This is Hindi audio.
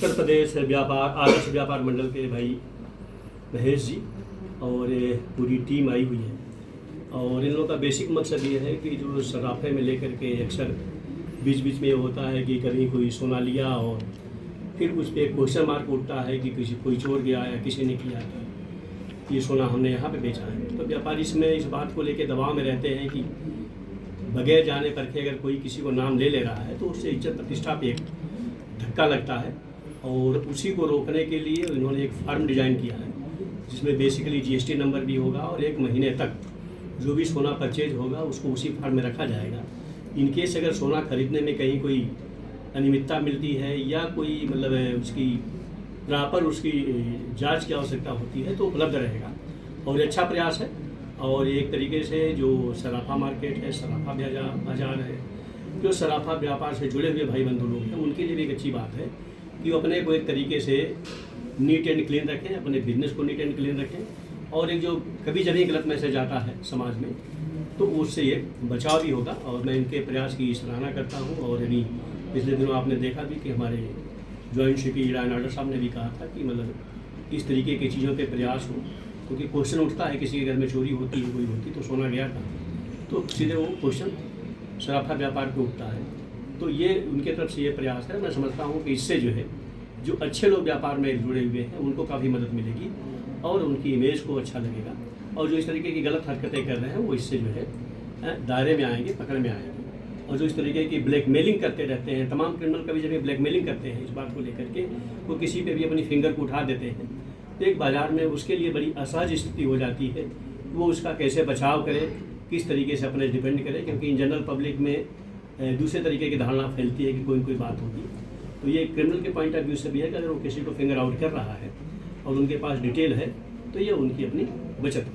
उत्तर प्रदेश व्यापार आदर्श व्यापार मंडल के भाई महेश जी और ये पूरी टीम आई हुई है। और इन लोगों का बेसिक मकसद ये है कि जो सराफे में लेकर के अक्सर बीच बीच में ये होता है कि कभी कोई सोना लिया और फिर उस पर क्वेश्चन मार्क उठता है कि कोई चोर गया या किसी ने किया, ये सोना हमने यहाँ पे बेचा है। तो व्यापारी इसमें इस बात को लेकर दबाव में रहते हैं कि बगैर जाने परखे अगर कोई किसी को नाम ले रहा है तो उससे इज्जत प्रतिष्ठा पे एक धक्का लगता है। और उसी को रोकने के लिए इन्होंने एक फॉर्म डिज़ाइन किया है जिसमें बेसिकली जीएसटी नंबर भी होगा और 1 महीने तक जो भी सोना परचेज होगा उसको उसी फॉर्म में रखा जाएगा। इनकेस अगर सोना खरीदने में कहीं कोई अनियमितता मिलती है या कोई मतलब उसकी प्रॉपर उसकी जांच की आवश्यकता होती है तो उपलब्ध रहेगा। और ये अच्छा प्रयास है। और एक तरीके से जो सराफा मार्केट है, सराफा बाजार है, जो सराफा व्यापार से जुड़े हुए भाई बंधु लोग हैं उनके लिए भी एक अच्छी बात है कि वो अपने को एक तरीके से नीट एंड क्लीन रखें, अपने बिजनेस को नीट एंड क्लीन रखें। और एक जो कभी जब गलत मैसेज आता है समाज में तो उससे ये बचाव भी होगा। और मैं इनके प्रयास की सराहना करता हूँ। और अभी पिछले दिनों आपने देखा भी कि हमारे joint secretary law and order साहब ने भी कहा था कि मतलब इस तरीके की चीज़ों पे प्रयास हो, क्योंकि क्वेश्चन उठता है किसी के घर में चोरी होती है, कोई होती तो सोना गया था तो सीधे वो क्वेश्चन सराफा व्यापार पे उठता है। तो ये उनके तरफ से ये प्रयास है। मैं समझता हूँ कि इससे जो है जो अच्छे लोग व्यापार में जुड़े हुए हैं उनको काफ़ी मदद मिलेगी और उनकी इमेज को अच्छा लगेगा। और जो इस तरीके की गलत हरकतें कर रहे हैं वो इससे जो है दायरे में आएंगे, पकड़ में आएंगे। और जो इस तरीके की ब्लैकमेलिंग करते रहते हैं, तमाम क्रिमिनल कभी जब ब्लैकमेलिंग करते हैं इस बात को लेकर के वो किसी पे भी अपनी फिंगर को उठा देते हैं तो एक बाज़ार में उसके लिए बड़ी असहज स्थिति हो जाती है। वो उसका कैसे बचाव करे, किस तरीके से अपने डिपेंड करे, क्योंकि इन जनरल पब्लिक में दूसरे तरीके की धारणा फैलती है कि कोई बात होगी। तो ये क्रिमिनल के पॉइंट ऑफ व्यू से भी है कि अगर वो किसी को फिंगर आउट कर रहा है और उनके पास डिटेल है तो ये उनकी अपनी बचत